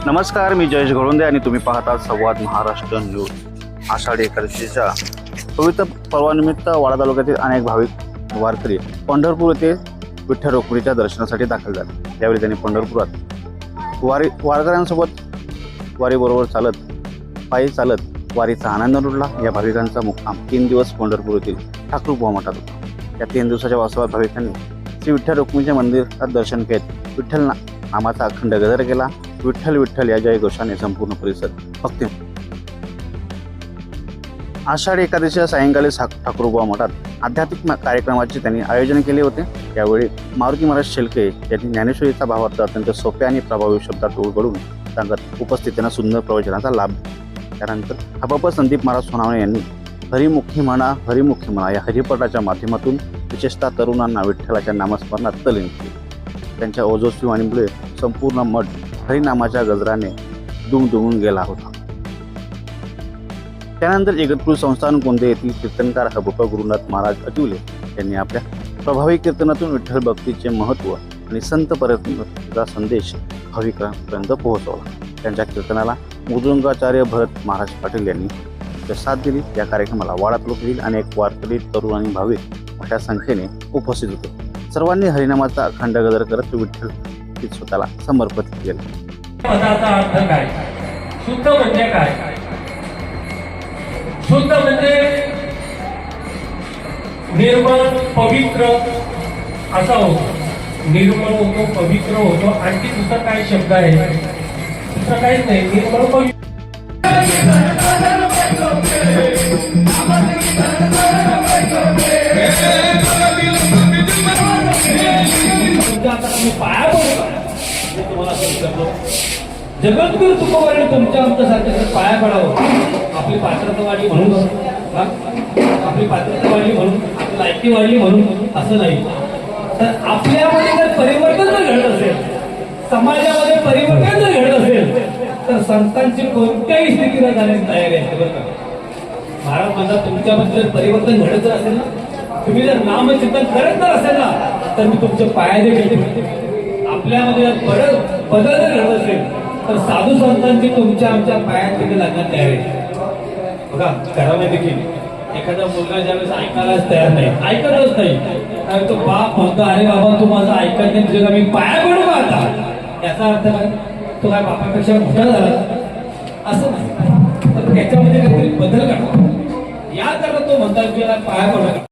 नमस्कार, मी जयेश घोळुंदे आणि तुम्ही पाहता संवाद महाराष्ट्र न्यूज. आषाढी एकादशीच्या पवित्र पर्वानिमित्त वाडा तालुक्यातील अनेक भाविक वारकरी पंढरपूर येथे विठ्ठल रुक्मिणीच्या दर्शनासाठी दाखल झाले. यावेळी त्यांनी पंढरपुरात वारकऱ्यांसोबत वारीबरोबर पायी चालत वारीचा आनंद लुटला. या भाविकांचा मुक्काम 3 दिवस पंढरपूर येथील ठाकूरबुवा मठात होता. या 3 दिवसाच्या वास्तवात भाविकांनी श्री विठ्ठल रुक्मिणीच्या मंदिरात दर्शन घेत विठ्ठल नामाचा अखंड गजर केला. विठ्ठल विठ्ठल या जयघोषाने संपूर्ण परिसर भक्ती. आषाढी एकादशीच्या सायंकाळी ठाकूरबुवा मठात आध्यात्मिक कार्यक्रमाचे त्यांनी आयोजन केले होते. यावेळी मारुती महाराज शेळके यांनी ज्ञानेश्वरीचा भावार्थ अत्यंत सोप्या आणि प्रभावी शब्दात उलगडून सांगत उपस्थितांना सुंदर प्रवचनाचा लाभ. त्यानंतर हबप संदीप महाराज सोनावणे यांनी हरिमुखी म्हणा या हरिपटाच्या माध्यमातून विशेषतः तरुणांना विठ्ठलाच्या नामस्मरणात तल्लीन केले. त्यांच्या ओजस्वी वाणीमुळे संपूर्ण मठ हरिनामाच्या गजराने दुमदुमून गेला होता. त्यानंतर इगतपुरी संस्थान कोंदे येथील कीर्तनकार हबप गुरुनाथ महाराज अटिवले यांनी आपल्या प्रभावी कीर्तनातून विठ्ठल भक्तीचे महत्त्व आणि संत परंपरेचा संदेश भाविकांपर्यंत पोहोचवला. त्यांच्या कीर्तनाला मृदुंगाचार्य भरत महाराज पाटील यांनी साथ दिली. या कार्यक्रमाला वाडा तालुक्यातील अनेक वारकरी, तरुण आणि भाविक मोठ्या संख्येने उपस्थित होते. सर्वांनी हरिनामाचा अखंड गजर करत विठ्ठल स्वतःला समर्पित केले. पदाचा अर्थ काय? शुद्ध म्हणजे काय? शुद्ध म्हणजे निर्मळ, पवित्र असा होतो. निर्मळ होतो, पवित्र होतो. आणखी दुसरा काय शब्द आहे? दुसरा काहीच नाही. निर्मळ, पवित्र. पाया तुम्हाला जगद्गुरु तुकोबांनी तुमच्या आमच्यासारख्या पाया पडावं. आपली पात्रता वाढली म्हणून, आपली पात्रता वाढली म्हणून, आपली लायकी वाढली म्हणून असं नाही. तर आपल्यामध्ये जर परिवर्तन जर घडत असेल, समाजामध्ये परिवर्तन जर घडत असेल, तर संतांची कोणत्याही स्थितीला जाण्याची तयारी असते. बरं का महाराज म्हणतात, तुमच्यामध्ये जर परिवर्तन घडत जर असेल ना, तुम्ही जर नामचिंतन करत जर असेल ना, तर मी तुमचे पाया देखील. आपल्यामध्ये बदल जर घडत असेल तर साधू संतांची तुमच्या आमच्या पायात देखील लागण्यात तयार आहे. बघा घरामध्ये देखील एखादा मुलगा ज्यावेळेस ऐकायलाच तयार नाही, ऐकतच नाही, तो बाप म्हणतो, अरे बाबा तू माझं ऐकत नाही, तुझ्या मी पाया पडू का आता? याचा अर्थ काय? तो काय बापापेक्षा मोठा झाला असं नाही. तर त्याच्यामध्ये काहीतरी बदल घडतो. या करता तो म्हणतात की पाया पडू.